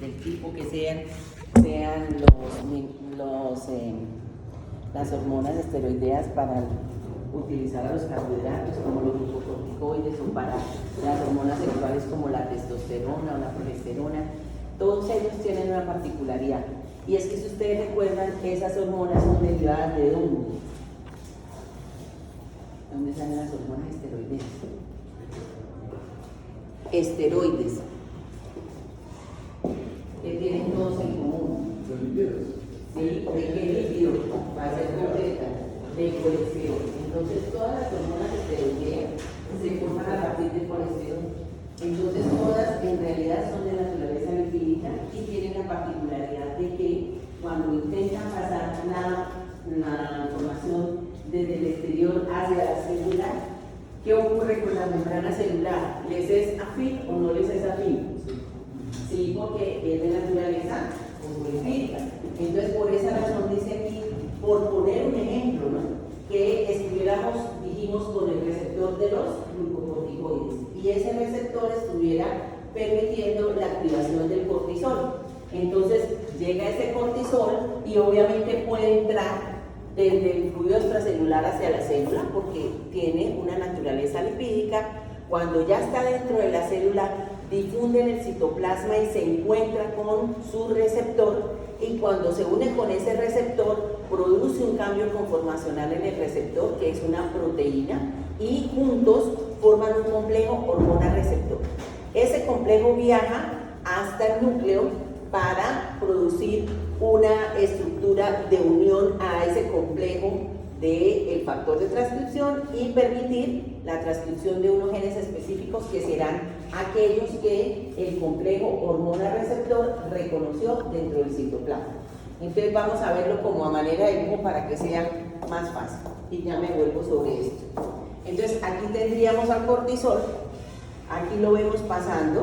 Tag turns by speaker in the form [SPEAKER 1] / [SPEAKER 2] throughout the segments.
[SPEAKER 1] del tipo que sean las hormonas esteroideas para utilizar a los carbohidratos como los glucocorticoides o para las hormonas sexuales como la testosterona o la progesterona. Todos ellos tienen una particularidad, y es que si ustedes recuerdan, esas hormonas son derivadas ¿de dónde? ¿Dónde salen las hormonas esteroideas? Esteroides. ¿Qué tienen todos en común? Sí, ¿de qué líquido? Para ser concreta, de colesterol. Entonces todas las hormonas esteroideas se forman a partir de colesterol. Entonces todas en realidad son de naturaleza lipídica y tienen la particularidad de que cuando intentan pasar la información desde el exterior hacia la célula, ¿qué ocurre con la membrana celular? ¿Les es afín o no les es afín? Sí, porque es de naturaleza lipídica. Entonces por esa razón dice aquí, por poner un ejemplo, ¿no?, que estuviéramos, dijimos, con el receptor de los glucocorticoides y ese receptor estuviera permitiendo la activación del cortisol. Entonces llega ese cortisol y obviamente puede entrar desde el fluido extracelular hacia la célula porque tiene una naturaleza lipídica. Cuando ya está dentro de la célula, difunde en el citoplasma y se encuentra con su receptor, y cuando se une con ese receptor produce un cambio conformacional en el receptor, que es una proteína, y juntos forman un complejo hormona-receptor. Ese complejo viaja hasta el núcleo para producir una estructura de unión a ese complejo del factor de transcripción y permitir la transcripción de unos genes específicos que serán aquellos que el complejo hormona-receptor reconoció dentro del citoplasma. Entonces vamos a verlo como a manera de dibujo para que sea más fácil, y ya me vuelvo sobre esto. Entonces aquí tendríamos al cortisol, aquí lo vemos pasando,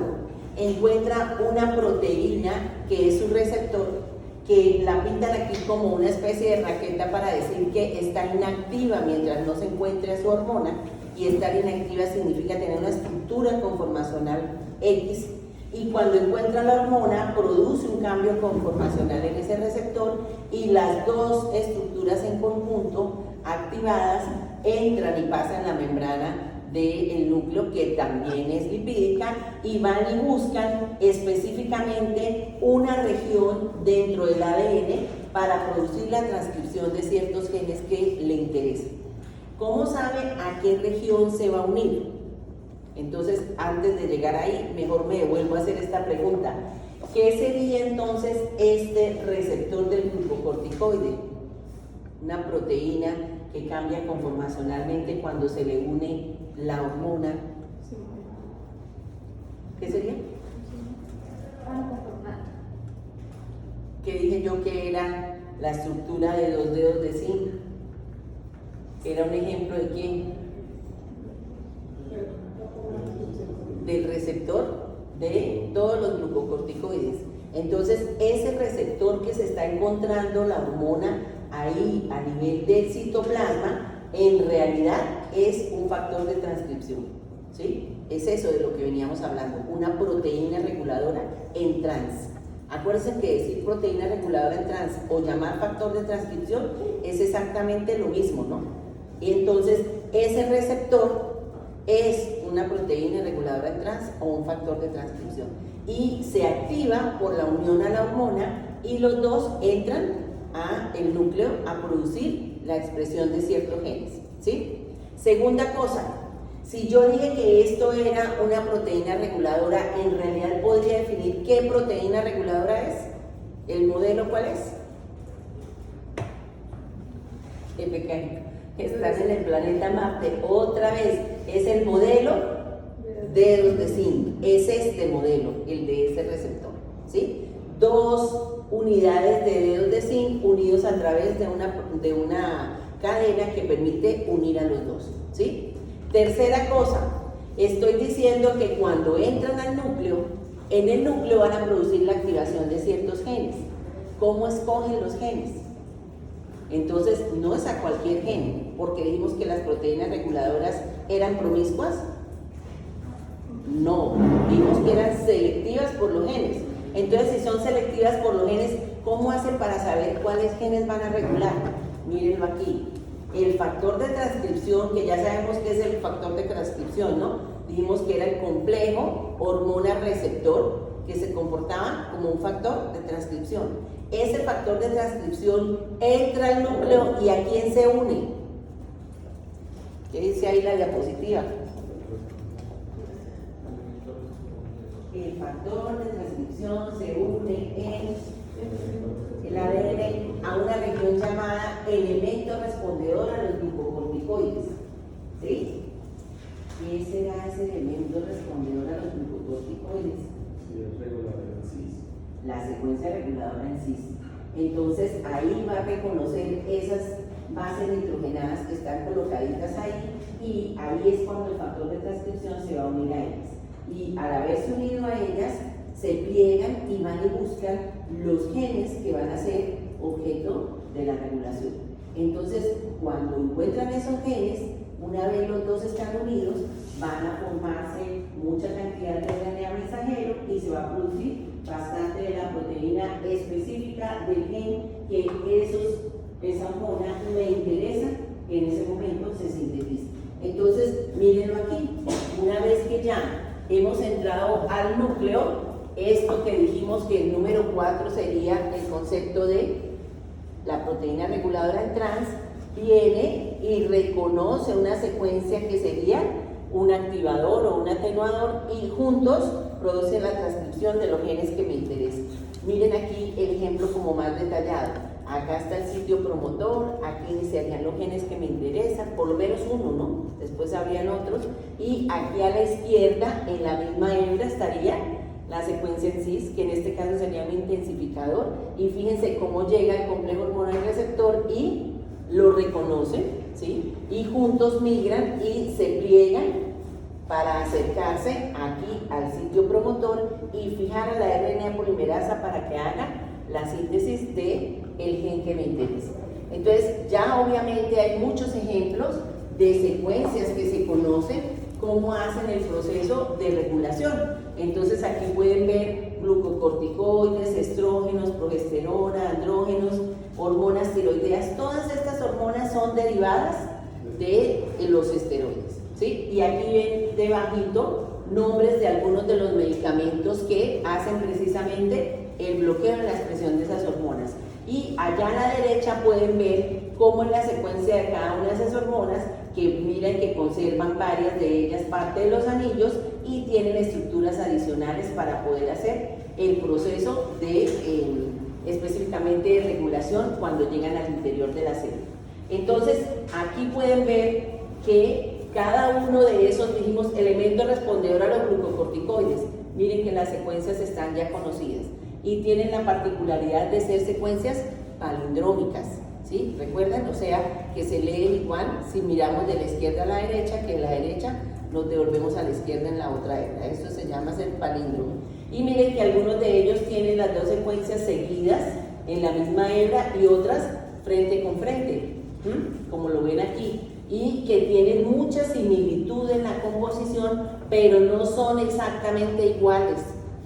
[SPEAKER 1] encuentra una proteína que es su receptor, que la pintan aquí como una especie de raqueta para decir que está inactiva mientras no se encuentre a su hormona, y estar inactiva significa tener una estructura conformacional X, y cuando encuentra la hormona produce un cambio conformacional en ese receptor y las dos estructuras en conjunto activadas entran y pasan la membrana del núcleo, que también es lipídica, y van y buscan específicamente una región dentro del ADN para producir la transcripción de ciertos genes que le interesan. ¿Cómo sabe a qué región se va a unir? Entonces, antes de llegar ahí, mejor me vuelvo a hacer esta pregunta. ¿Qué sería entonces este receptor del glucocorticoide? Una proteína que cambia conformacionalmente cuando se le une la hormona. ¿Qué sería? ¿Qué dije yo que era la estructura de 2 dedos de zinc? ¿Era un ejemplo de quién? Del receptor de todos los glucocorticoides. Entonces, ese receptor que se está encontrando la hormona ahí a nivel del citoplasma, en realidad es un factor de transcripción, ¿sí? Es eso de lo que veníamos hablando, una proteína reguladora en trans. Acuérdense que decir proteína reguladora en trans o llamar factor de transcripción es exactamente lo mismo, ¿no? Y entonces, ese receptor es una proteína reguladora en trans o un factor de transcripción, y se activa por la unión a la hormona, y los dos entran al núcleo a producir la expresión de ciertos genes, ¿sí? Segunda cosa, si yo dije que esto era una proteína reguladora, en realidad podría definir qué proteína reguladora es. ¿El modelo cuál es? Estás en el planeta Marte, otra vez, es el modelo dedos de zinc, es este modelo, el de ese receptor, ¿sí? 2 unidades de dedos de zinc unidos a través de una cadena que permite unir a los dos, ¿sí? Tercera cosa, estoy diciendo que cuando entran al núcleo, en el núcleo van a producir la activación de ciertos genes. ¿Cómo escogen los genes? Entonces, no es a cualquier gen, porque dijimos que las proteínas reguladoras eran promiscuas. No, dijimos que eran selectivas por los genes. Entonces, si son selectivas por los genes, ¿cómo hacen para saber cuáles genes van a regular? Mírenlo aquí. El factor de transcripción, que ya sabemos que es el factor de transcripción, ¿no? Dijimos que era el complejo hormona-receptor, que se comportaba como un factor de transcripción. Ese factor de transcripción entra al núcleo y ¿a quién se une? ¿Qué dice ahí la diapositiva? El factor de transcripción se une en el ADN a una región llamada elemento respondedor a los glucocorticoides. ¿Sí? ¿Qué será ese elemento respondedor a los glucocorticoides?
[SPEAKER 2] Sí, es regulador en CIS.
[SPEAKER 1] La secuencia reguladora en CIS. Entonces ahí va a reconocer esas bases nitrogenadas que están colocaditas ahí, y ahí es cuando el factor de transcripción se va a unir a ellas. Y al haberse unido a ellas, se pliegan y van y buscan los genes que van a ser objeto de la regulación. Entonces, cuando encuentran esos genes, una vez los dos están unidos, van a formarse mucha cantidad de RNA mensajero y se va a producir bastante de la proteína específica del gen que esa hormona me interesa, que en ese momento se sintetiza. Entonces, mírenlo aquí, una vez que ya hemos entrado al núcleo, esto que dijimos que el número 4 sería el concepto de la proteína reguladora en trans, viene y reconoce una secuencia que sería un activador o un atenuador, y juntos producen la transcripción de los genes que me interesan. Miren aquí el ejemplo como más detallado. Acá está el sitio promotor, aquí iniciarían los genes que me interesan, por lo menos uno, ¿no? Después habrían otros, y aquí a la izquierda, en la misma hebra, estaría la secuencia en cis, que en este caso sería un intensificador, y fíjense cómo llega el complejo hormonal receptor y lo reconoce, ¿sí? Y juntos migran y se pliegan para acercarse aquí al sitio promotor y fijar a la RNA polimerasa para que haga la síntesis de el gen que me interesa. Entonces, ya obviamente hay muchos ejemplos de secuencias que se conocen cómo hacen el proceso de regulación. Entonces, aquí pueden ver glucocorticoides, estrógenos, progesterona, andrógenos, hormonas tiroideas. Todas estas hormonas son derivadas de los esteroides, ¿sí? Y aquí ven debajito nombres de algunos de los medicamentos que hacen precisamente el bloqueo de la expresión de esas hormonas. Y allá a la derecha pueden ver cómo en la secuencia de cada una de esas hormonas, que miren que conservan varias de ellas parte de los anillos y tienen estructuras adicionales para poder hacer el proceso de específicamente de regulación cuando llegan al interior de la célula. Entonces, aquí pueden ver que cada uno de esos, dijimos, elementos respondedor a los glucocorticoides, miren que las secuencias están ya conocidas y tienen la particularidad de ser secuencias palindrómicas, ¿sí? ¿Recuerdan? O sea, que se lee igual si miramos de la izquierda a la derecha, que de la derecha nos devolvemos a la izquierda en la otra hebra. Esto se llama ser palíndromo. Y miren que algunos de ellos tienen las dos secuencias seguidas en la misma hebra y otras frente con frente, como lo ven aquí, y que tienen mucha similitud en la composición, pero no son exactamente iguales,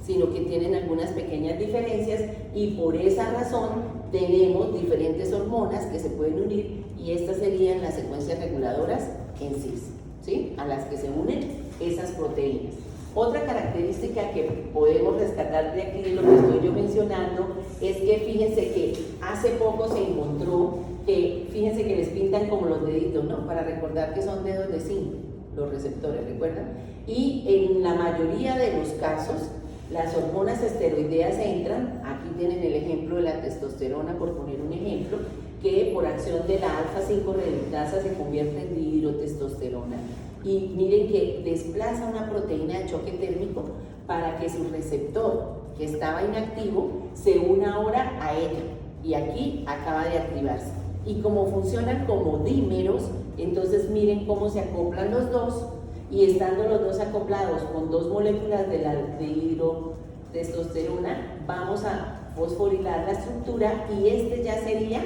[SPEAKER 1] sino que tienen algunas pequeñas diferencias, y por esa razón tenemos diferentes hormonas que se pueden unir, y estas serían las secuencias reguladoras en cis, ¿sí? A las que se unen esas proteínas. Otra característica que podemos rescatar de aquí de lo que estoy yo mencionando es que fíjense que hace poco se encontró que, fíjense que les pintan como los deditos, ¿no? Para recordar que son dedos de zinc, los receptores, ¿recuerdan? Y en la mayoría de los casos, las hormonas esteroideas entran, aquí tienen el ejemplo de la testosterona, por poner un ejemplo, que por acción de la alfa-5 reductasa se convierte en dihidrotestosterona. Y miren que desplaza una proteína de choque térmico para que su receptor, que estaba inactivo, se una ahora a ella. Y aquí acaba de activarse. Y como funcionan como dímeros, entonces miren cómo se acoplan los dos, y estando los dos acoplados con dos moléculas de la dihidrotestosterona, vamos a fosforilar la estructura, y este ya sería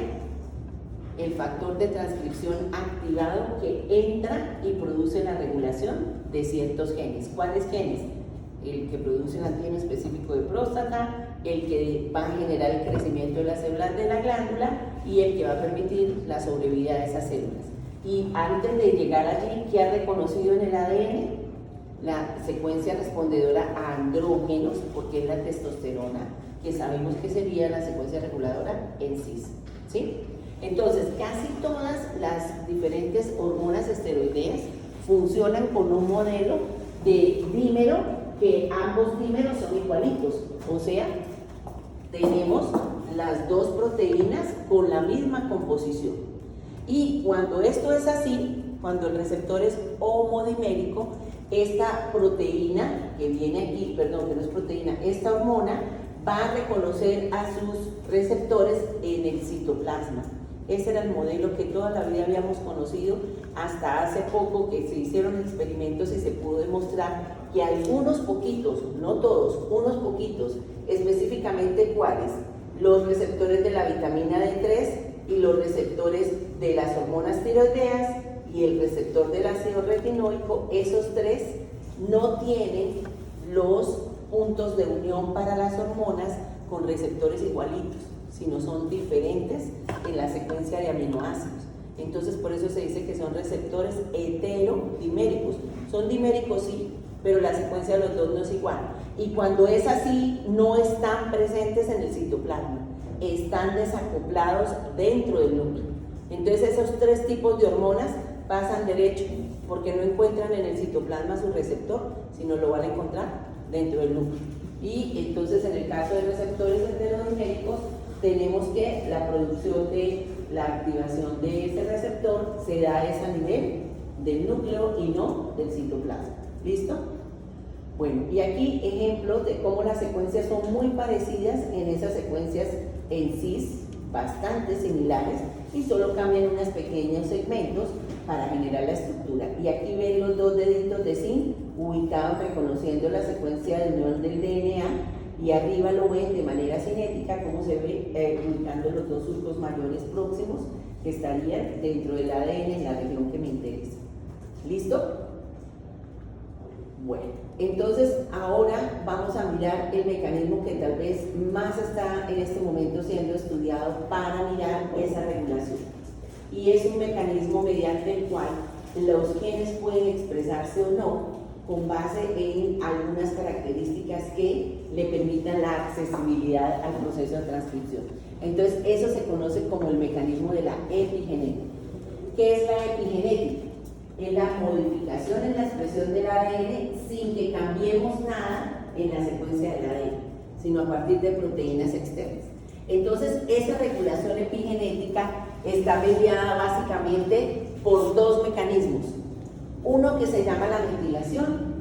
[SPEAKER 1] el factor de transcripción activado que entra y produce la regulación de ciertos genes. ¿Cuáles genes? El que produce el antígeno específico de próstata, el que va a generar el crecimiento de las células de la glándula y el que va a permitir la sobrevida de esas células. Y antes de llegar allí, ¿qué ha reconocido en el ADN? La secuencia respondedora a andrógenos, porque es la testosterona, que sabemos que sería la secuencia reguladora en cis, ¿sí? Entonces, casi todas las diferentes hormonas esteroideas funcionan con un modelo de dímero, que ambos dímeros son igualitos, o sea, tenemos las dos proteínas con la misma composición. Y cuando esto es así, cuando el receptor es homodimérico, esta proteína que viene aquí, perdón, que no es proteína, esta hormona va a reconocer a sus receptores en el citoplasma. Ese era el modelo que toda la vida habíamos conocido hasta hace poco, que se hicieron experimentos y se pudo demostrar que algunos poquitos, no todos, unos poquitos, específicamente cuáles, los receptores de la vitamina D3 y los receptores de las hormonas tiroideas y el receptor del ácido retinoico, esos tres no tienen los puntos de unión para las hormonas con receptores igualitos, sino son diferentes en la secuencia de aminoácidos. Entonces, por eso se dice que son receptores heterodiméricos. Son diméricos, sí, pero la secuencia de los dos no es igual. Y cuando es así, no están presentes en el citoplasma, están desacoplados dentro del núcleo. Entonces, esos tres tipos de hormonas pasan derecho, porque no encuentran en el citoplasma su receptor, sino lo van a encontrar dentro del núcleo. Y entonces, en el caso de receptores heterodiméricos, tenemos que la producción de la activación de ese receptor se da a nivel del núcleo y no del citoplasma. ¿Listo? Bueno, y aquí ejemplos de cómo las secuencias son muy parecidas en esas secuencias en cis, bastante similares, y solo cambian unos pequeños segmentos para generar la estructura. Y aquí ven los dos deditos de zinc ubicados reconociendo la secuencia de unión del DNA, y arriba lo ven de manera cinética como se ve ubicando los dos surcos mayores próximos que estarían dentro del ADN en la región que me interesa. ¿Listo? Bueno, entonces ahora vamos a mirar el mecanismo que tal vez más está en este momento siendo estudiado para mirar esa regulación. Y es un mecanismo mediante el cual los genes pueden expresarse o no con base en algunas características que le permitan la accesibilidad al proceso de transcripción. Entonces, eso se conoce como el mecanismo de la epigenética. ¿Qué es la epigenética? Es la modificación en la expresión del ADN sin que cambiemos nada en la secuencia del ADN, sino a partir de proteínas externas. Entonces, esa regulación epigenética está mediada básicamente por dos mecanismos. Uno que se llama la metilación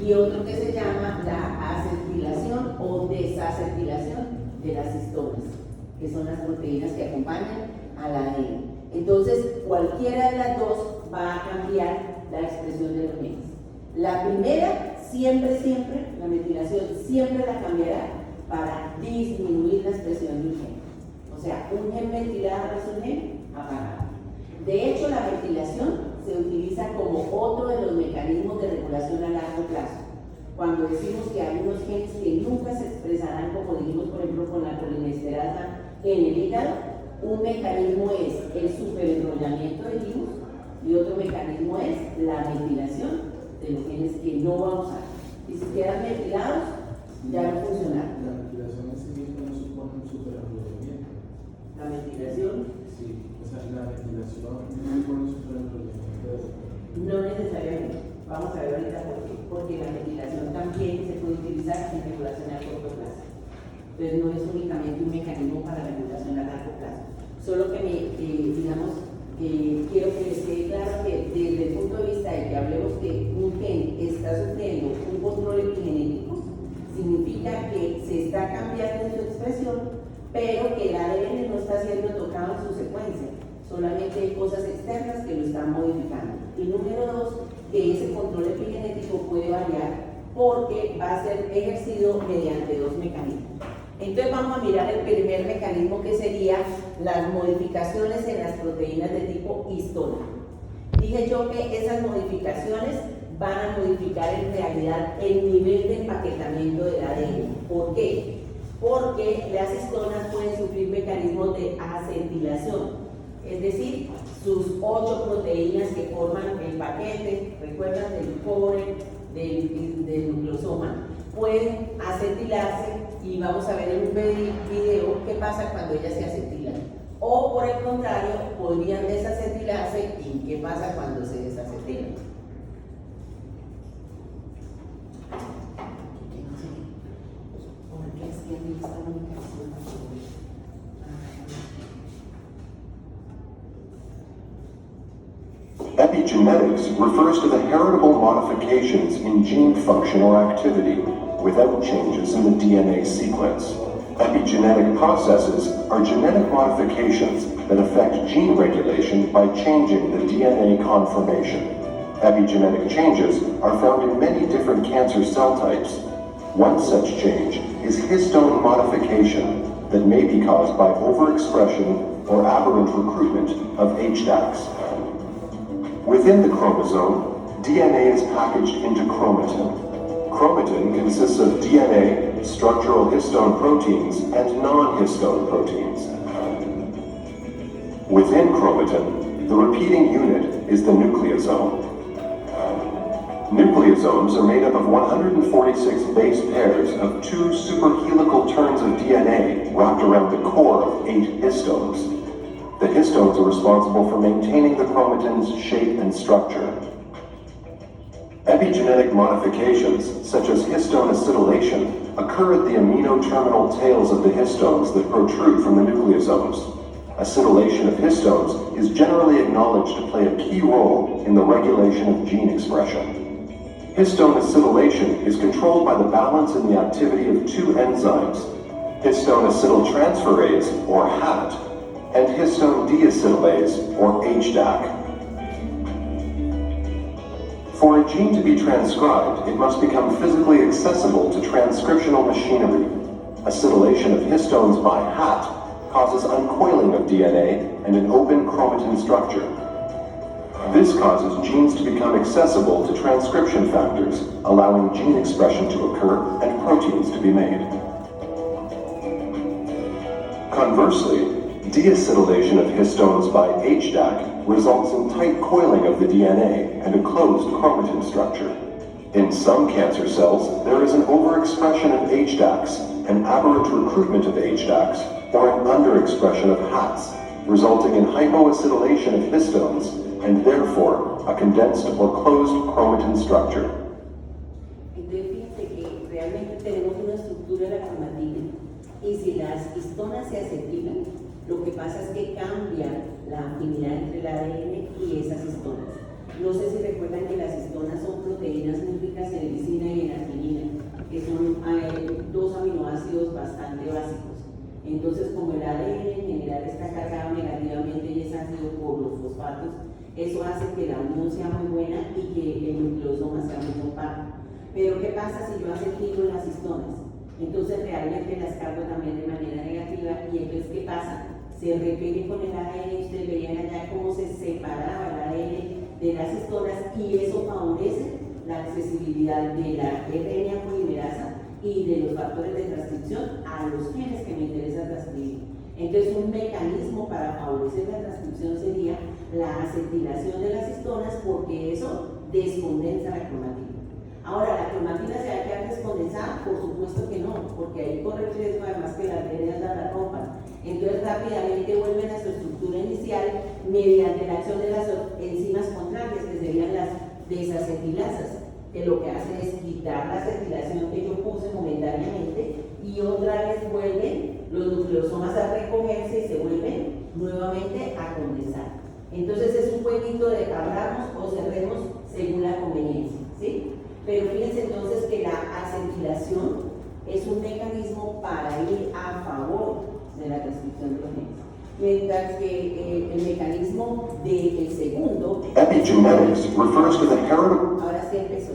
[SPEAKER 1] y otro que se llama la acetilación o desacetilación de las histonas, que son las proteínas que acompañan al ADN. Entonces, cualquiera de las dos va a cambiar la expresión de los genes. La primera, siempre, la metilación siempre la cambiará para disminuir la expresión de un gen. O sea, un gen metilado es un gen apagado. De hecho, la metilación se utiliza como otro de los mecanismos de regulación a largo plazo. Cuando decimos que hay unos genes que nunca se expresarán, como dijimos por ejemplo con la colinesterasa en el hígado, un mecanismo es el superenrollamiento de hilos y otro mecanismo es la metilación de los genes que no va a usar. Y si quedan metilados, ya no funcionará.
[SPEAKER 2] La metilación en sí misma no supone un superenrollamiento.
[SPEAKER 1] La metilación.
[SPEAKER 2] Sí, o sea, la metilación no supone un superenrollamiento.
[SPEAKER 1] No necesariamente. Vamos a ver ahorita por qué. Porque la metilación también se puede utilizar en regulación a corto plazo. Entonces no es únicamente un mecanismo para regulación a largo plazo. Solo que quiero que les quede claro que desde el punto de vista de que hablemos que un gen está sufriendo un control epigenético, significa que se está cambiando en su expresión, pero que el ADN no está siendo tocado en su secuencia. Solamente hay cosas externas que lo están modificando. Y número dos, que ese control epigenético puede variar porque va a ser ejercido mediante dos mecanismos. Entonces vamos a mirar el primer mecanismo, que sería las modificaciones en las proteínas de tipo histona. Dije yo que esas modificaciones van a modificar en realidad el nivel de empaquetamiento del ADN. ¿Por qué? porque las histonas pueden sufrir mecanismos de acetilación, es decir, sus 8 proteínas que forman el paquete, recuerdan, del cobre, del nucleosoma, pueden acetilarse y vamos a ver en un video qué pasa cuando ellas se acetilan. O por el contrario, podrían desacetilarse y qué pasa cuando se desacetilan. Porque es que aquí está la ubicación.
[SPEAKER 3] Epigenetics refers to the heritable modifications in gene function or activity without changes in the DNA sequence. Epigenetic processes are genetic modifications that affect gene regulation by changing the DNA conformation. Epigenetic changes are found in many different cancer cell types. One such change is histone modification that may be caused by overexpression or aberrant recruitment of HDACs. Within the chromosome, DNA is packaged into chromatin. Chromatin consists of DNA, structural histone proteins, and non-histone proteins. Within chromatin, the repeating unit is the nucleosome. Nucleosomes are made up of 146 base pairs of 2 superhelical turns of DNA wrapped around the core of 8 histones. The histones are responsible for maintaining the chromatin's shape and structure. Epigenetic modifications, such as histone acetylation, occur at the amino-terminal tails of the histones that protrude from the nucleosomes. Acetylation of histones is generally acknowledged to play a key role in the regulation of gene expression. Histone acetylation is controlled by the balance in the activity of 2 enzymes, histone acetyltransferase, or HAT, and histone deacetylase, or HDAC. For a gene to be transcribed, it must become physically accessible to transcriptional machinery. Acetylation of histones by HAT causes uncoiling of DNA and an open chromatin structure. This causes genes to become accessible to transcription factors, allowing gene expression to occur and proteins to be made. Conversely, deacetylation of histones by HDAC results in tight coiling of the DNA and a closed chromatin structure. In some cancer cells, there is an overexpression of HDACs, an aberrant recruitment of HDACs, or an underexpression of HATs, resulting in hypoacetylation of histones and therefore a condensed or closed chromatin structure.
[SPEAKER 1] Entonces fíjense que realmente tenemos una estructura de la cromatina y si las histonas se acetilan, lo que pasa es que cambia la afinidad entre el ADN y esas histonas. No sé si recuerdan que las histonas son proteínas muy ricas en lisina y en arginina, que son 2 aminoácidos bastante básicos. Entonces, como el ADN en general está cargado negativamente y es ácido por los fosfatos, eso hace que la unión sea muy buena y que el nucleosoma sea muy compacto. Pero, ¿qué pasa si yo acetilo las histonas? Entonces, realmente las cargo también de manera negativa y entonces, ¿qué pasa? Se repegue con el ADN, ustedes veían allá cómo se separaba el ADN de las histonas y eso favorece la accesibilidad de la RNA polimerasa y de los factores de transcripción a los genes que me interesa transcribir. Entonces, un mecanismo para favorecer la transcripción sería la acetilación de las histonas porque eso descondensa la cromatina. Ahora, ¿la cromatina se va a quedar descondensada? Por supuesto que no, porque ahí corre el riesgo además que las RNAs la rompan. Entonces rápidamente vuelven a su estructura inicial mediante la acción de las enzimas contrarias, que serían las desacetilasas, que lo que hacen es quitar la acetilación que yo puse momentáneamente y otra vez vuelven los nucleosomas a recogerse y se vuelven nuevamente a condensar. Entonces es un jueguito de abramos o cerremos según la conveniencia, ¿sí? Pero fíjense entonces que la acetilación es un mecanismo para ir a favor de la transcripción de los genes. Mientras que el mecanismo del segundo...
[SPEAKER 3] Epigenetics refers to the heritable...
[SPEAKER 1] Ahora sí empezó.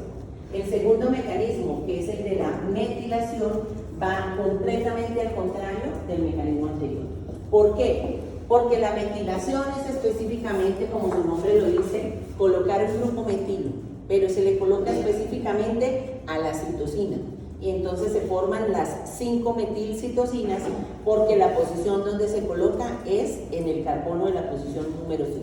[SPEAKER 1] El segundo mecanismo, que es el de la metilación, va completamente al contrario del mecanismo anterior. ¿Por qué? Porque la metilación es específicamente, como su nombre lo dice, colocar un grupo metilo, pero se le coloca específicamente a la citosina. y entonces se forman las 5-metilcitocinas porque la posición donde se coloca es en el carbono de la posición número 5.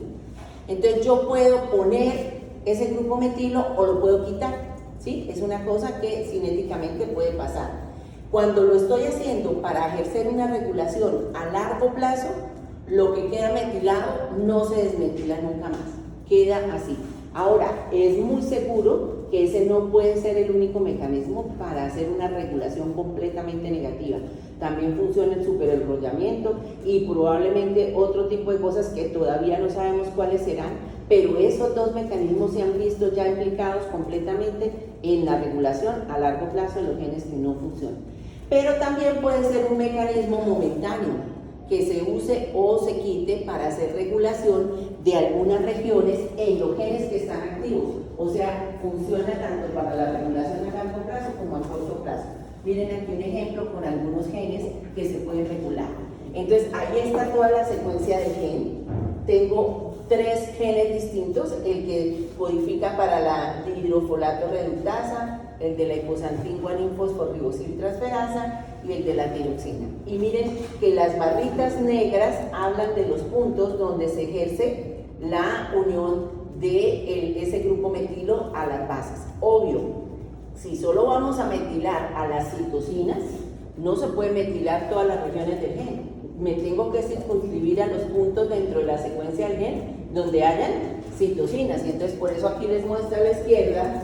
[SPEAKER 1] Entonces yo puedo poner ese grupo metilo o lo puedo quitar, ¿sí? Es una cosa que cinéticamente puede pasar. Cuando lo estoy haciendo para ejercer una regulación a largo plazo, lo que queda metilado no se desmetila nunca más, queda así. Ahora, es muy seguro que ese no puede ser el único mecanismo para hacer una regulación completamente negativa. También funciona el superenrollamiento y probablemente otro tipo de cosas que todavía no sabemos cuáles serán, pero esos dos mecanismos se han visto ya implicados completamente en la regulación a largo plazo de los genes que no funcionan. Pero también puede ser un mecanismo momentáneo, que se use o se quite para hacer regulación de algunas regiones en los genes que están activos. O sea, funciona tanto para la regulación a largo plazo como a corto plazo. Miren aquí un ejemplo con algunos genes que se pueden regular. Entonces, ahí está toda la secuencia del gen. Tengo 3 genes distintos, el que codifica para la hidrofolato reductasa, el de la hiposantin guanin fosforribosiltransferasa y el de la tiroxina. Y miren que las barritas negras hablan de los puntos donde se ejerce la unión de ese grupo metilo a las bases. Obvio, si solo vamos a metilar a las citocinas, no se puede metilar todas las regiones del gen. Me tengo que circunscribir a los puntos dentro de la secuencia del gen donde hayan citocinas. Y entonces por eso aquí les muestro a la izquierda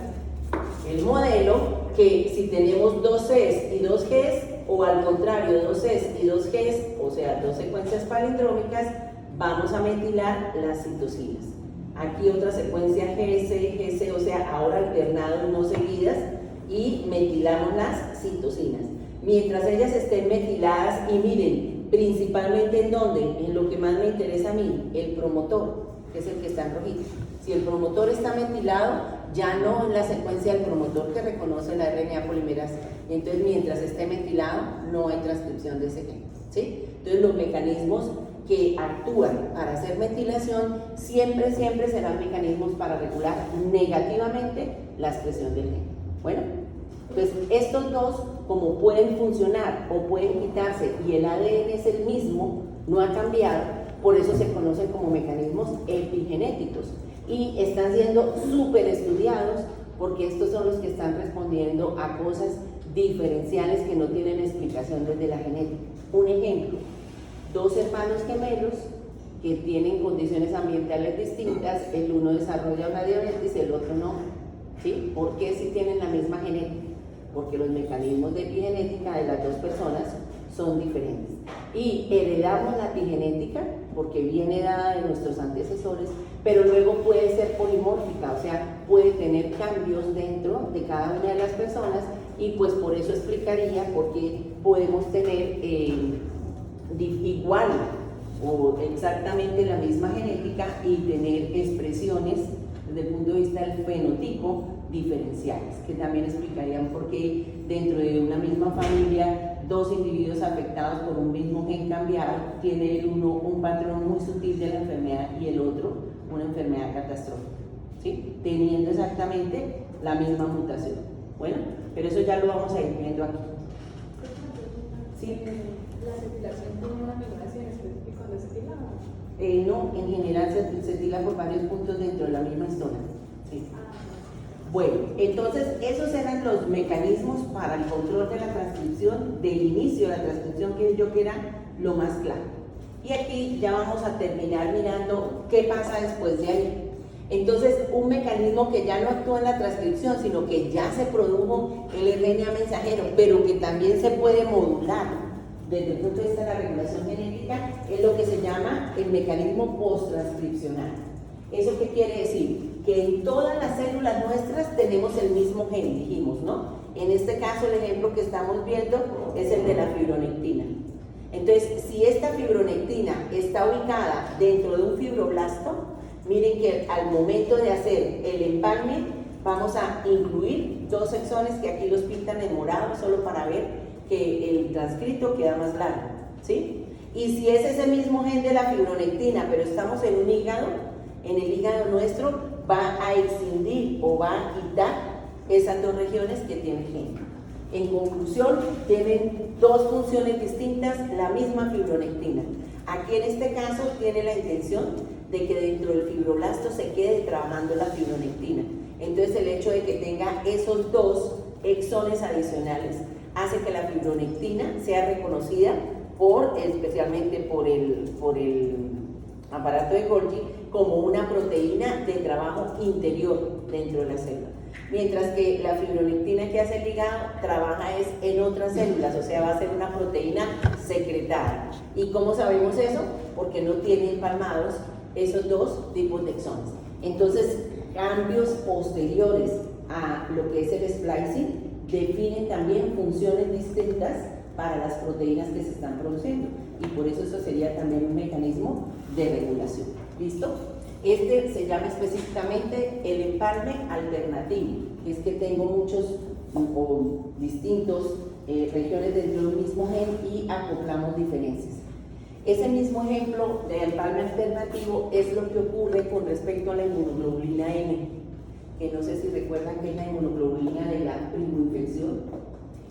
[SPEAKER 1] el modelo que si tenemos 2 Cs y 2 Gs, o al contrario, 2 Cs y 2 Gs, o sea, 2 secuencias palindrómicas, vamos a metilar las citocinas. Aquí otra secuencia GC, o sea, ahora alternado, no seguidas, y metilamos las citocinas. Mientras ellas estén metiladas, y miren, principalmente en dónde, en lo que más me interesa a mí, el promotor, que es el que está en rojito. Si el promotor está metilado, ya no en la secuencia del promotor que reconoce la RNA polimerasa. Y entonces, mientras esté metilado, no hay transcripción de ese gen, ¿sí? Entonces, los mecanismos que actúan para hacer metilación siempre serán mecanismos para regular negativamente la expresión del gen. Bueno, pues estos dos, como pueden funcionar o pueden quitarse y el ADN es el mismo, no ha cambiado, por eso se conocen como mecanismos epigenéticos y están siendo súper estudiados porque estos son los que están respondiendo a cosas diferenciales que no tienen explicación desde la genética. Un ejemplo, 2 hermanos gemelos que tienen condiciones ambientales distintas, el uno desarrolla una diabetes y el otro no, ¿sí? ¿Por qué si tienen la misma genética? Porque los mecanismos de epigenética de las 2 personas son diferentes. Y heredamos la epigenética porque viene dada de nuestros antecesores, pero luego puede ser polimórfica, o sea, puede tener cambios dentro de cada una de las personas y pues por eso explicaría por qué podemos tener igual o exactamente la misma genética y tener expresiones desde el punto de vista del fenotipo diferenciales, que también explicarían por qué dentro de una misma familia 2 individuos afectados por un mismo gen cambiado tiene el uno un patrón muy sutil de la enfermedad y el otro una enfermedad catastrófica, ¿sí? Teniendo exactamente la misma mutación. Bueno, pero eso ya lo vamos a ir viendo aquí. ¿Sí?
[SPEAKER 4] ¿La acetilación tiene una aminoácido en específico donde se tila?
[SPEAKER 1] No, en general se tila por varios puntos dentro de la misma histona. Sí. Bueno, entonces esos eran los mecanismos para el control de la transcripción, del inicio de la transcripción, que yo que era lo más claro. Y aquí ya vamos a terminar mirando qué pasa después de ahí. Entonces, un mecanismo que ya no actúa en la transcripción, sino que ya se produjo el RNA mensajero, pero que también se puede modular desde el punto de vista de la regulación genética, es lo que se llama el mecanismo posttranscripcional. ¿Eso qué quiere decir? Que en todas las células nuestras tenemos el mismo gen, dijimos, ¿no? En este caso, el ejemplo que estamos viendo es el de la fibronectina. Entonces, si esta fibronectina está ubicada dentro de un fibroblasto, miren que al momento de hacer el empalme, vamos a incluir 2 exones que aquí los pintan en morado, solo para ver que el transcrito queda más largo, ¿sí? Y si es ese mismo gen de la fibronectina, pero estamos en un hígado, en el hígado nuestro va a escindir o va a quitar esas 2 regiones que tiene el gen. En conclusión, tienen dos funciones distintas, la misma fibronectina. Aquí en este caso tiene la intención de que dentro del fibroblasto se quede trabajando la fibronectina. Entonces el hecho de que tenga esos dos exones adicionales hace que la fibronectina sea reconocida especialmente por el aparato de Golgi como una proteína de trabajo interior dentro de la célula. Mientras que la fibronectina que hace el ligado trabaja en otras células, o sea, va a ser una proteína secretada. ¿Y cómo sabemos eso? Porque no tiene empalmados esos dos tipos de exones. Entonces, cambios posteriores a lo que es el splicing definen también funciones distintas para las proteínas que se están produciendo, y por eso sería también un mecanismo de regulación. ¿Listo? Este se llama específicamente el empalme alternativo, que es que tengo muchos o distintos regiones dentro del mismo gen y acoplamos diferencias. Ese mismo ejemplo de empalme alternativo es lo que ocurre con respecto a la inmunoglobulina M, que no sé si recuerdan que es la inmunoglobulina de la primoinfección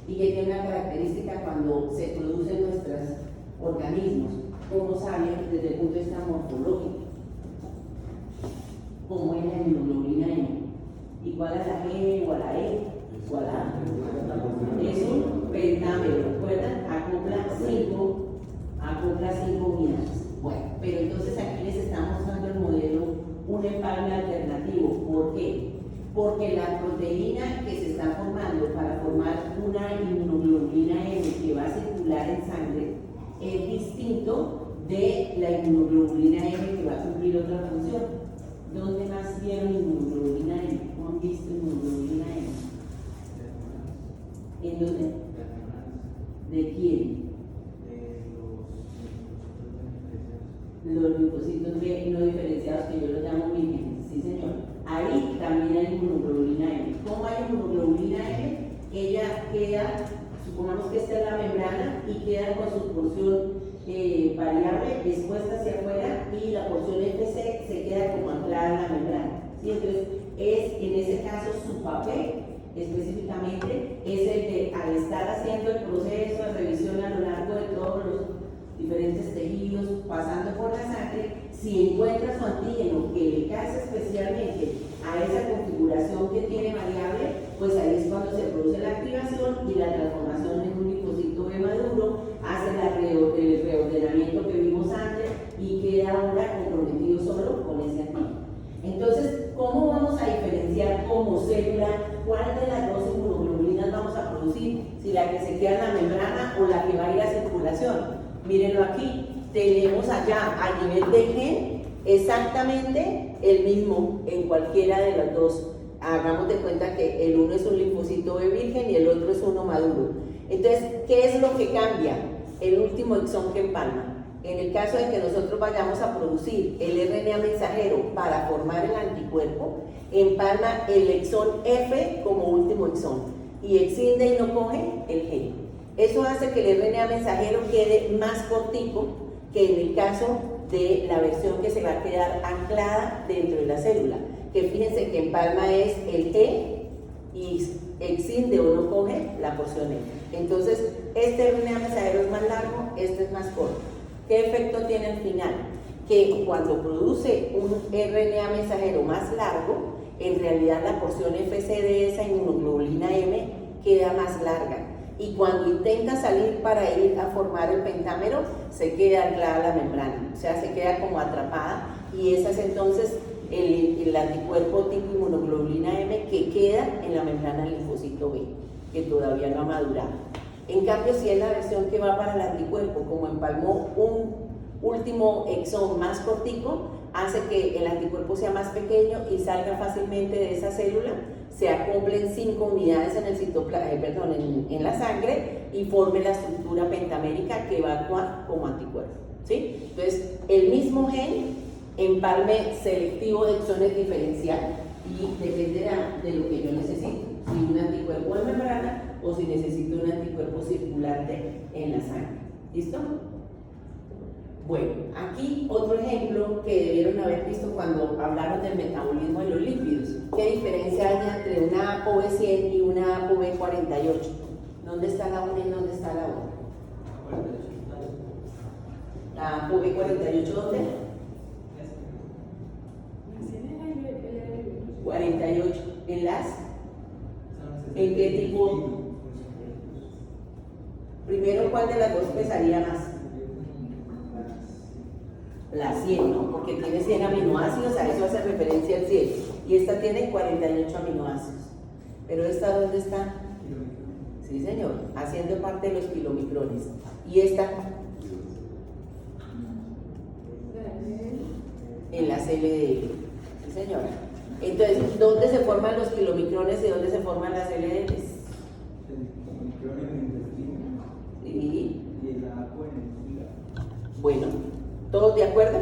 [SPEAKER 1] y que tiene una característica cuando se produce en nuestros organismos, como saben desde el punto de vista morfológico, como es la inmunoglobulina M, igual a la G o a la E o a la A. Es un pentámero, ¿recuerdan? Acopla 5 unidades. Bueno, pero entonces aquí les estamos dando el modelo, un empalme alternativo. ¿Por qué? Porque la proteína que se está formando para formar una inmunoglobulina M que va a circular en sangre es distinto de la inmunoglobulina M que va a cumplir otra función. ¿Dónde más vieron inmunoglobulina M? ¿Cómo han visto inmunoglobulina M? ¿En dónde? ¿De quién? Los linfocitos B no diferenciados, que yo los llamo vírgenes, sí señor. Ahí también hay inmunoglobulina M. ¿Cómo hay inmunoglobulina M? Ella queda, supongamos que esta es la membrana y queda con su porción variable expuesta hacia afuera y la porción FC se queda como anclada en la membrana. ¿Sí? Entonces, en ese caso su papel específicamente es el de, al estar haciendo el proceso de revisión a lo largo de todos los diferentes tejidos, pasando por la sangre, si encuentra su antígeno que le casa especialmente a esa configuración que tiene variable, pues ahí es cuando se produce la activación y la transformación en un linfocito B maduro, hace el reordenamiento que vimos antes y queda ahora comprometido solo con ese antígeno. Entonces, ¿cómo vamos a diferenciar como célula cuál de las dos inmunoglobulinas vamos a producir? Si la que se queda en la membrana o la que va a ir a circulación. Mírenlo aquí, tenemos allá a nivel de gen exactamente el mismo en cualquiera de las dos. Hagamos de cuenta que el uno es un linfocito B virgen y el otro es uno maduro. Entonces, ¿qué es lo que cambia? El último exón que empalma. En el caso de que nosotros vayamos a producir el RNA mensajero para formar el anticuerpo, empalma el exón F como último exón y extiende y no coge el G. Eso hace que el RNA mensajero quede más cortico que en el caso de la versión que se va a quedar anclada dentro de la célula. Que fíjense que empalma es el G y extiende o no coge la porción F. Entonces, este RNA mensajero es más largo, este es más corto. ¿Qué efecto tiene al final? Que cuando produce un RNA mensajero más largo, en realidad la porción FC de esa inmunoglobulina M queda más larga. Y cuando intenta salir para ir a formar el pentámero, se queda anclada a la membrana, o sea, se queda como atrapada, y ese es entonces el anticuerpo tipo inmunoglobulina M que queda en la membrana del linfocito B, que todavía no ha madurado. En cambio, si es la versión que va para el anticuerpo, como empalmó un último exón más cortico, hace que el anticuerpo sea más pequeño y salga fácilmente de esa célula, se acoplen 5 unidades en el en la sangre y forme la estructura pentamérica que va a actuar como anticuerpo. ¿Sí? Entonces, el mismo gen, empalme selectivo de exones diferencial, y dependerá de lo que yo necesito, si un anticuerpo de membrana o si necesito un anticuerpo circulante en la sangre. ¿Listo? Bueno, aquí otro ejemplo que debieron haber visto cuando hablamos del metabolismo de los lípidos. ¿Qué diferencia hay entre una ApoB100 y una ApoB48? ¿Dónde está la una y dónde está la otra? La V48, ¿dónde? 48. ¿En las? ¿En qué tipo? Primero, ¿cuál de las dos pesaría más? La 100, ¿no? Porque tiene 100 aminoácidos, a eso hace referencia el 100. Y esta tiene 48 aminoácidos. ¿Pero esta dónde está? Sí, señor, haciendo parte de los kilomicrones. ¿Y esta? En la LDL. Sí, señora. Entonces, ¿dónde se forman los kilomicrones y dónde se forman las LDLs? Sí. Bueno, ¿todos de acuerdo?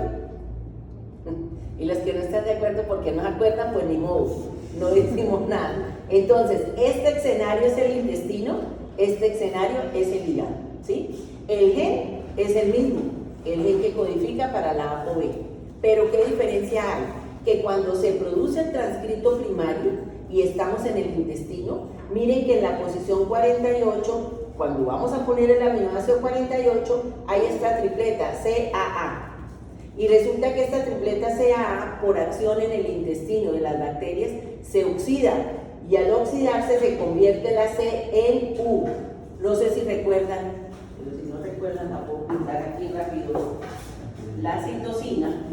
[SPEAKER 1] Y los que no están de acuerdo porque no se acuerdan, pues ni modo, no decimos nada. Entonces, este escenario es el intestino, este escenario es el hígado, ¿sí? El gen es el mismo, el gen que codifica para la ApoB. Pero ¿qué diferencia hay? Que cuando se produce el transcrito primario y estamos en el intestino, miren que en la posición 48, cuando vamos a poner el aminoácido 48, hay esta tripleta CAA. Y resulta que esta tripleta CAA, por acción en el intestino de las bacterias, se oxida. Y al oxidarse se convierte la C en U. No sé si recuerdan, pero si no recuerdan, la puedo pintar aquí rápido. La citosina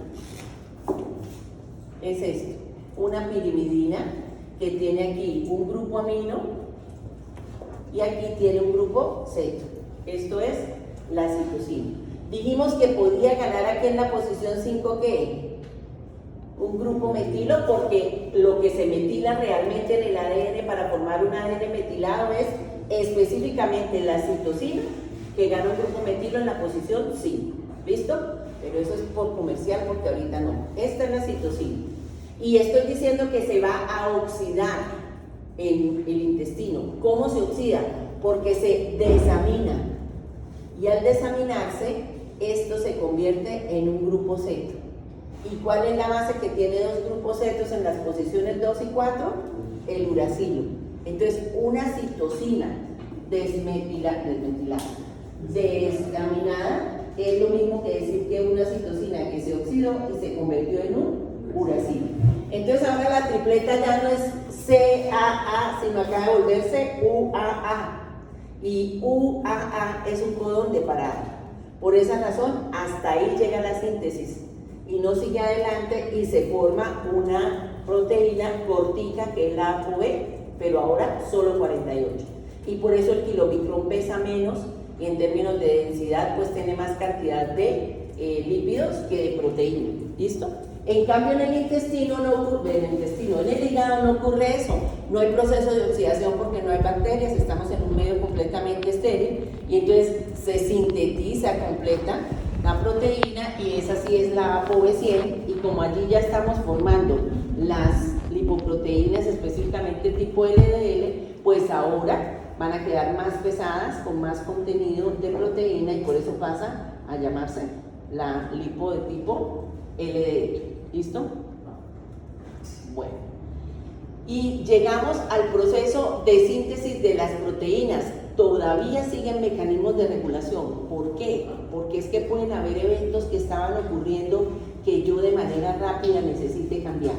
[SPEAKER 1] es esto, una pirimidina que tiene aquí un grupo amino y aquí tiene un grupo ceto. Esto es la citosina. Dijimos que podía ganar aquí en la posición 5, ¿qué? Un grupo metilo, porque lo que se metila realmente en el ADN para formar un ADN metilado es específicamente la citosina, que gana un grupo metilo en la posición 5. ¿Listo? Pero eso es por comercial, porque ahorita no. Esta es la citosina. Y estoy diciendo que se va a oxidar en el intestino. ¿Cómo se oxida? Porque se desamina. Y al desaminarse, esto se convierte en un grupo ceto. ¿Y cuál es la base que tiene dos grupos cetos en las posiciones 2 y 4? El uracilo. Entonces, una citosina desaminada es lo mismo que decir que una citosina que se oxidó y se convirtió en un uracilo. Entonces, ahora la tripleta ya no es CAA, sino acaba de volverse UAA. Y UAA es un codón de parada. Por esa razón, hasta ahí llega la síntesis y no sigue adelante y se forma una proteína cortica que es la ApoB, pero ahora solo 48. Y por eso el kilomicrón pesa menos y en términos de densidad pues tiene más cantidad de lípidos que de proteína. ¿Listo? En cambio en el intestino no ocurre, en el hígado no ocurre eso. No hay proceso de oxidación porque no hay bacterias, estamos en un medio completamente estéril y entonces se sintetiza completa la proteína y esa sí es la ApoB100 y como allí ya estamos formando las lipoproteínas específicamente tipo LDL, pues ahora van a quedar más pesadas con más contenido de proteína y por eso pasa a llamarse la lipo de tipo LDL. ¿Listo? Bueno. Y llegamos al proceso de síntesis de las proteínas. Todavía siguen mecanismos de regulación. ¿Por qué? Porque es que pueden haber eventos que estaban ocurriendo que yo de manera rápida necesite cambiar.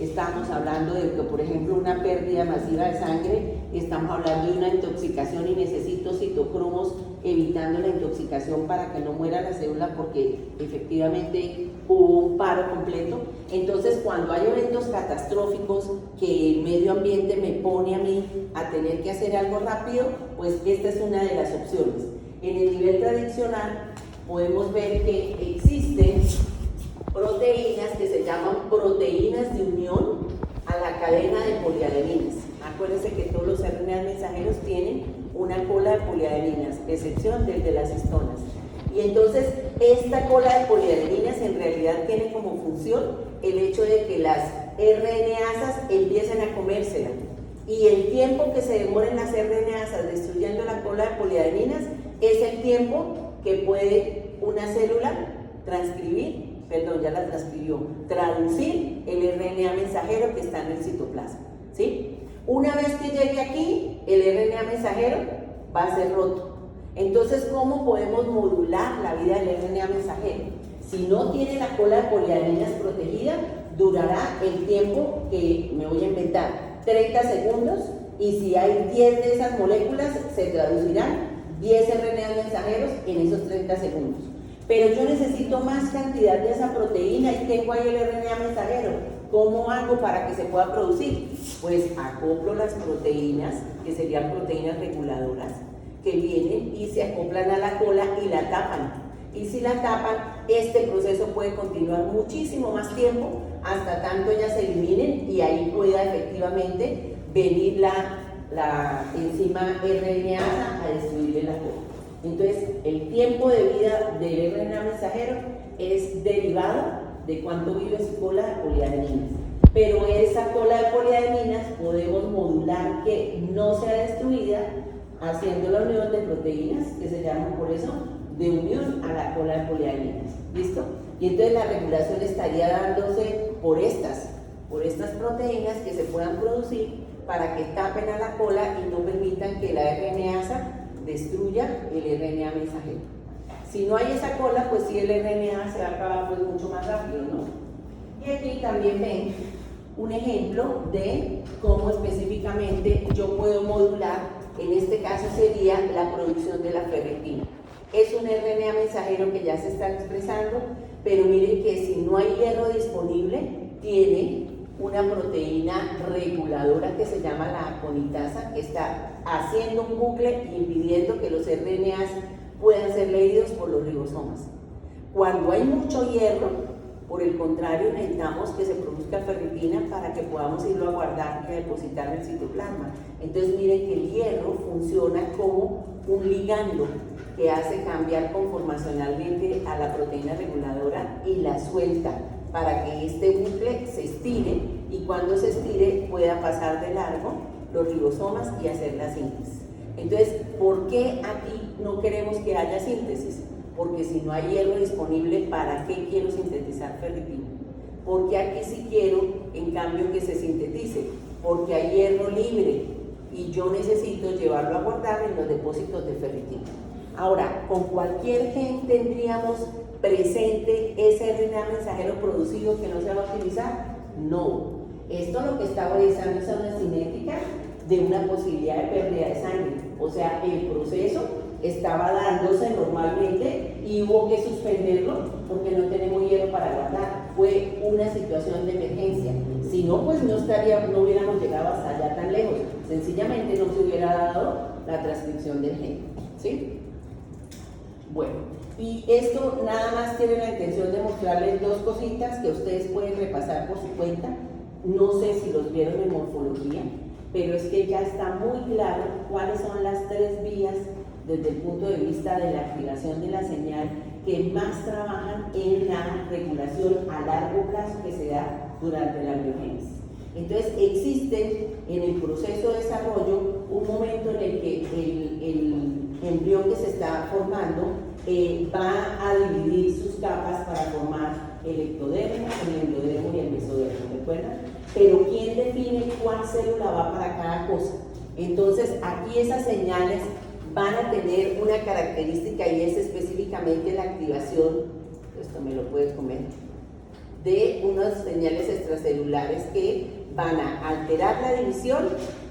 [SPEAKER 1] Estamos hablando de que, por ejemplo, una pérdida masiva de sangre, estamos hablando de una intoxicación y necesito citocromos evitando la intoxicación para que no muera la célula porque efectivamente hubo un paro completo. Entonces, cuando hay eventos catastróficos que el medio ambiente me pone a mí a tener que hacer algo rápido, pues esta es una de las opciones. En el nivel tradicional podemos ver que existen proteínas que se llaman proteínas de unión a la cadena de poliadeninas. Acuérdense que todos los RNA mensajeros tienen una cola de poliadeninas, excepción del de las histonas. Y entonces esta cola de poliadeninas en realidad tiene como función el hecho de que las RNasas empiecen a comérsela. Y el tiempo que se demoren las RNasas destruyendo la cola de poliadeninas es el tiempo que puede una célula traducir el RNA mensajero que está en el citoplasma, ¿sí? Una vez que llegue aquí, el RNA mensajero va a ser roto. Entonces, ¿cómo podemos modular la vida del RNA mensajero? Si no tiene la cola de poliaminas protegida, durará el tiempo que me voy a inventar, 30 segundos, y si hay 10 de esas moléculas, se traducirán 10 RNA mensajeros en esos 30 segundos. Pero yo necesito más cantidad de esa proteína y tengo ahí el RNA mensajero. ¿Cómo hago para que se pueda producir? Pues acoplo las proteínas, que serían proteínas reguladoras, que vienen y se acoplan a la cola y la tapan. Y si la tapan, este proceso puede continuar muchísimo más tiempo, hasta tanto ellas se eliminen y ahí pueda efectivamente venir la enzima RNasa a destruirle la cola. Entonces, el tiempo de vida del RNA mensajero es derivado de cuánto vive su cola de poliadeninas. Pero esa cola de poliadeninas podemos modular que no sea destruida haciendo la unión de proteínas, que se llaman por eso de unión a la cola de poliadeninas. ¿Listo? Y entonces la regulación estaría dándose por estas proteínas que se puedan producir para que tapen a la cola y no permitan que la RNasa destruya el RNA mensajero. Si no hay esa cola, pues sí, el RNA se va a acabar pues mucho más rápido, ¿no? Y aquí también ven un ejemplo de cómo específicamente yo puedo modular, en este caso sería la producción de la ferritina. Es un RNA mensajero que ya se está expresando, pero miren que si no hay hierro disponible, tiene una proteína reguladora que se llama la aconitasa, que está haciendo un bucle impidiendo que los RNAs puedan ser leídos por los ribosomas. Cuando hay mucho hierro, por el contrario, necesitamos que se produzca ferritina para que podamos irlo a guardar y a depositar en el citoplasma. Entonces miren que el hierro funciona como un ligando que hace cambiar conformacionalmente a la proteína reguladora y la suelta para que este bucle se estire y cuando se estire pueda pasar de largo los ribosomas y hacer la síntesis. Entonces, ¿por qué aquí no queremos que haya síntesis? Porque si no hay hierro disponible, ¿para qué quiero sintetizar ferritina? Porque aquí sí quiero, en cambio, que se sintetice, porque hay hierro libre y yo necesito llevarlo a guardar en los depósitos de ferritina. Ahora, ¿con cualquier gen tendríamos presente ese RNA mensajero producido que no se va a utilizar? No. Esto lo que está realizando es una cinética de una posibilidad de pérdida de sangre. O sea, el proceso estaba dándose normalmente y hubo que suspenderlo porque no tenemos hierro para guardar. Fue una situación de emergencia. Si no, pues no hubiéramos llegado hasta allá tan lejos. Sencillamente no se hubiera dado la transcripción del gen. ¿Sí? Bueno, y esto nada más tiene la intención de mostrarles dos cositas que ustedes pueden repasar por su cuenta. No sé si los vieron en morfología, pero es que ya está muy claro cuáles son las tres vías desde el punto de vista de la activación de la señal que más trabajan en la regulación a largo plazo que se da durante la embriogénesis. Entonces existe en el proceso de desarrollo un momento en el que el embrión que se está formando va a dividir sus capas para formar el ectodermo, el endodermo y el mesodermo, ¿recuerdan? Pero ¿quién define cuál célula va para cada cosa? Entonces aquí esas señales van a tener una característica y es específicamente la activación, esto me lo puedes comer, de unas señales extracelulares que van a alterar la división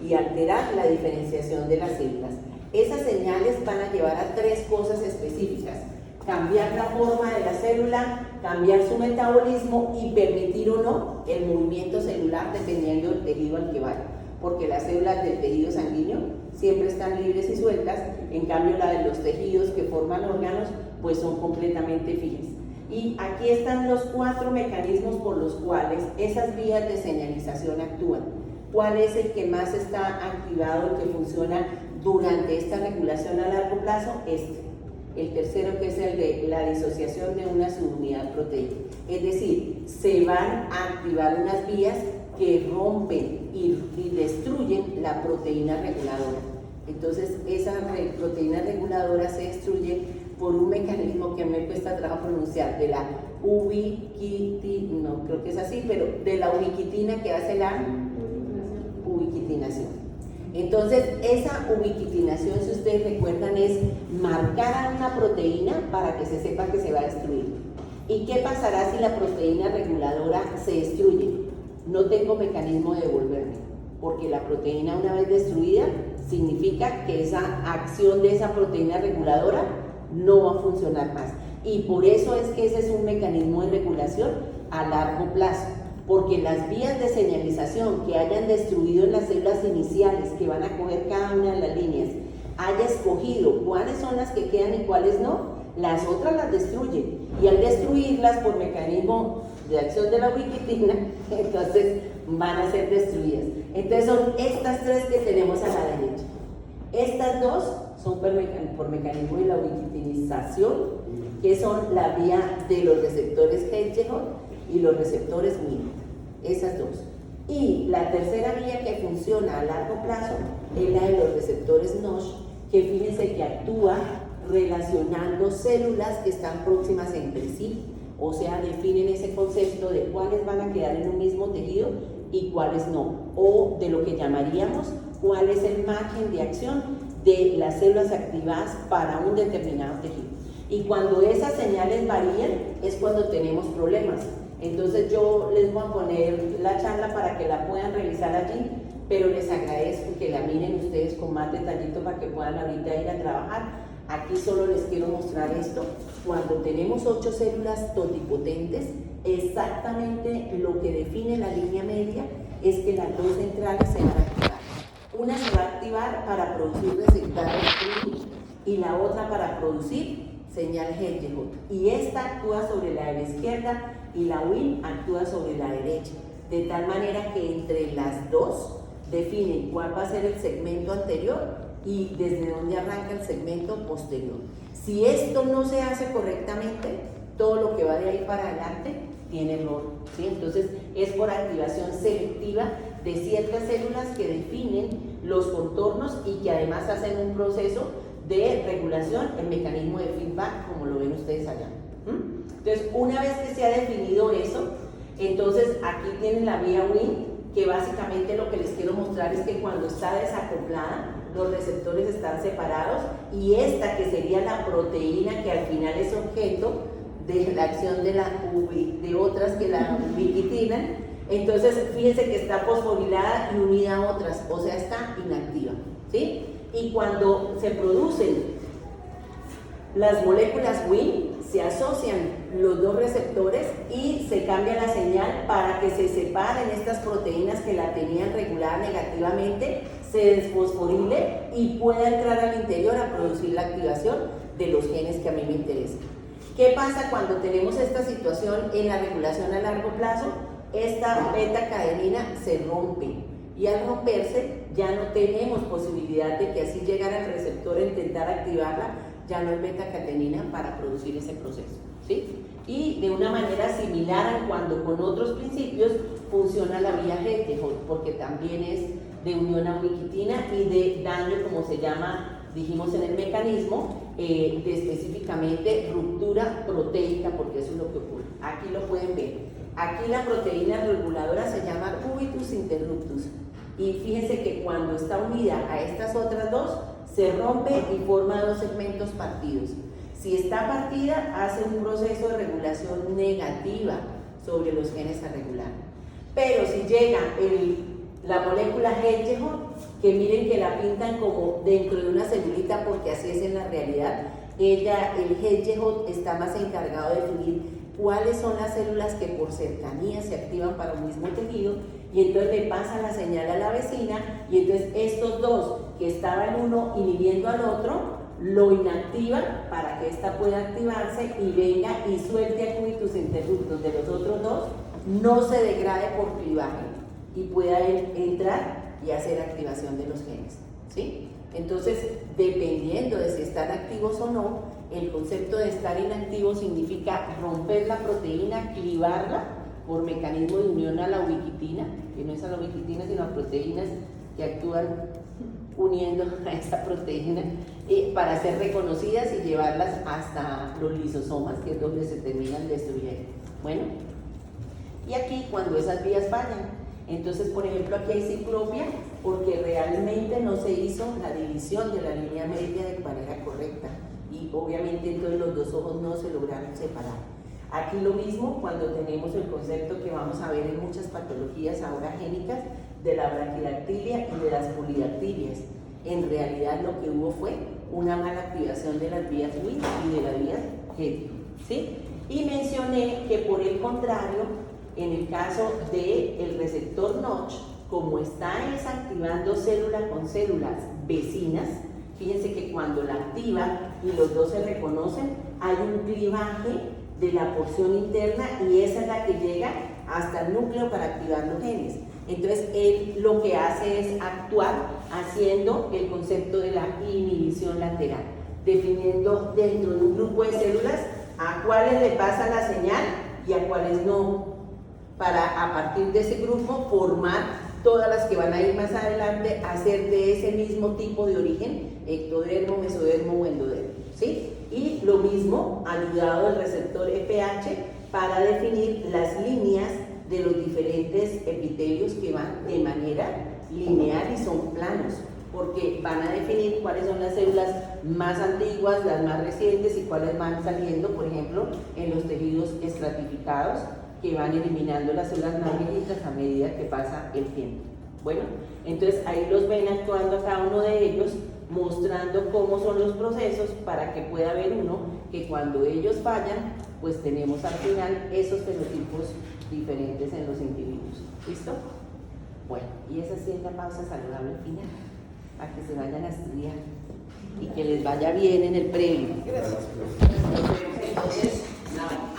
[SPEAKER 1] y alterar la diferenciación de las células. Esas señales van a llevar a tres cosas específicas: cambiar la forma de la célula, cambiar su metabolismo y permitir o no el movimiento celular dependiendo del tejido al que vaya. Porque las células del tejido sanguíneo siempre están libres y sueltas, en cambio la de los tejidos que forman órganos pues son completamente fijas. Y aquí están los 4 mecanismos por los cuales esas vías de señalización actúan. ¿Cuál es el que más está activado, el que funciona durante esta regulación a largo plazo? El tercero, que es el de la disociación de una subunidad proteica. Es decir, se van a activar unas vías que rompen y destruyen la proteína reguladora. Entonces, esa proteína reguladora se destruye por un mecanismo que me cuesta trabajo pronunciar, de la ubiquitina, no creo que es así, pero de la ubiquitina que hace la ubiquitinación. Entonces, esa ubiquitinación, si ustedes recuerdan, es marcar a una proteína para que se sepa que se va a destruir. ¿Y qué pasará si la proteína reguladora se destruye? No tengo mecanismo de devolverme, porque la proteína, una vez destruida, significa que esa acción de esa proteína reguladora no va a funcionar más. Y por eso es que ese es un mecanismo de regulación a largo plazo, porque las vías de señalización que hayan destruido en las células iniciales, que van a coger cada una de las líneas, haya escogido cuáles son las que quedan y cuáles no, las otras las destruye, y al destruirlas por mecanismo de acción de la ubiquitina, entonces van a ser destruidas. Entonces son estas tres que tenemos a la derecha. Estas dos son por mecanismo de la ubiquitinización, que son la vía de los receptores Hedgehog y los receptores Wnt, esas dos. Y la tercera vía que funciona a largo plazo es la de los receptores Notch, que fíjense que actúa relacionando células que están próximas entre sí, o sea, definen ese concepto de cuáles van a quedar en un mismo tejido y cuáles no, o de lo que llamaríamos cuál es el margen de acción de las células activadas para un determinado tejido. Y cuando esas señales varían es cuando tenemos problemas. Entonces yo les voy a poner la charla para que la puedan revisar allí, pero les agradezco que la miren ustedes con más detallito para que puedan ahorita ir a trabajar. Aquí solo les quiero mostrar esto. Cuando tenemos 8 células totipotentes, exactamente lo que define la línea media es que las dos centrales se van a activar. Una se va a activar para producir receptores y la otra para producir señal Hedgehog. Y esta actúa sobre la de la izquierda y la Wnt actúa sobre la derecha. De tal manera que entre las dos definen cuál va a ser el segmento anterior y desde dónde arranca el segmento posterior. Si esto no se hace correctamente, todo lo que va de ahí para adelante tiene error, ¿sí? Entonces es por activación selectiva de ciertas células que definen los contornos y que además hacen un proceso de regulación en mecanismo de feedback, como lo ven ustedes allá. Entonces, una vez que se ha definido eso, entonces aquí tienen la vía Wnt, que básicamente lo que les quiero mostrar es que cuando está desacoplada, los receptores están separados y esta que sería la proteína que al final es objeto de la acción de otras que la ubiquitinan, entonces fíjense que está fosforilada y unida a otras, o sea está inactiva, ¿sí? Y cuando se producen las moléculas Wnt, se asocian los dos receptores y se cambia la señal para que se separen estas proteínas que la tenían regulada negativamente, se desfosforile y pueda entrar al interior a producir la activación de los genes que a mí me interesan. ¿Qué pasa cuando tenemos esta situación en la regulación a largo plazo? Esta beta-cadenina se rompe y al romperse ya no tenemos posibilidad de que así llegara al receptor a intentar activarla, ya no es beta-catenina para producir ese proceso, ¿sí? Y de una manera similar a cuando con otros principios funciona la vía Hedgehog, porque también es de unión a ubiquitina y de daño, como se llama, dijimos en el mecanismo, de específicamente ruptura proteica, porque eso es lo que ocurre. Aquí lo pueden ver. Aquí la proteína reguladora se llama cubitus interruptus. Y fíjense que cuando está unida a estas otras dos, se rompe y forma dos segmentos partidos. Si está partida, hace un proceso de regulación negativa sobre los genes a regular. Pero si llega la molécula Hedgehog, que miren que la pintan como dentro de una celulita porque así es en la realidad, el Hedgehog está más encargado de definir cuáles son las células que por cercanía se activan para un mismo tejido, y entonces le pasa la señal a la vecina, y entonces estos dos que estaban uno inhibiendo al otro lo inactivan para que ésta pueda activarse y venga y suelte a cubitus interruptus de los otros dos, no se degrade por clivaje y pueda entrar y hacer activación de los genes, ¿sí? Entonces, dependiendo de si están activos o no, el concepto de estar inactivo significa romper la proteína, clivarla por mecanismo de unión a la ubiquitina, que no es a la ubiquitina sino a proteínas que actúan uniendo a esa proteína para ser reconocidas y llevarlas hasta los lisosomas, que es donde se terminan destruyendo. Bueno, y aquí cuando esas vías fallan, entonces por ejemplo aquí hay ciclopia porque realmente no se hizo la división de la línea media de manera correcta y obviamente entonces los dos ojos no se lograron separar. Aquí lo mismo cuando tenemos el concepto que vamos a ver en muchas patologías ahora génicas de la braquidactilia y de las polidactilias. En realidad lo que hubo fue una mala activación de las vías Wnt y de las vías Hetero, ¿sí? Y mencioné que por el contrario, en el caso del receptor Notch, como está activando célula con células vecinas, fíjense que cuando la activa y los dos se reconocen, hay un clivaje de la porción interna y esa es la que llega hasta el núcleo para activar los genes. Entonces, él lo que hace es actuar haciendo el concepto de la inhibición lateral, definiendo dentro de un grupo de células a cuáles le pasa la señal y a cuáles no, para a partir de ese grupo formar todas las que van a ir más adelante, hacer de ese mismo tipo de origen, ectodermo, mesodermo o endodermo, ¿sí? Y lo mismo, ayudado del receptor FH para definir las líneas de los diferentes epitelios que van de manera lineal y son planos, porque van a definir cuáles son las células más antiguas, las más recientes y cuáles van saliendo, por ejemplo, en los tejidos estratificados, que van eliminando las células más viejitas a medida que pasa el tiempo. Bueno, entonces ahí los ven actuando a cada uno de ellos, mostrando cómo son los procesos para que pueda ver uno que cuando ellos fallan, pues tenemos al final esos fenotipos diferentes en los individuos. ¿Listo? Bueno, y esa sí es la pausa saludable final, para que se vayan a estudiar y que les vaya bien en el previo.
[SPEAKER 4] Gracias.
[SPEAKER 1] Entonces, nada.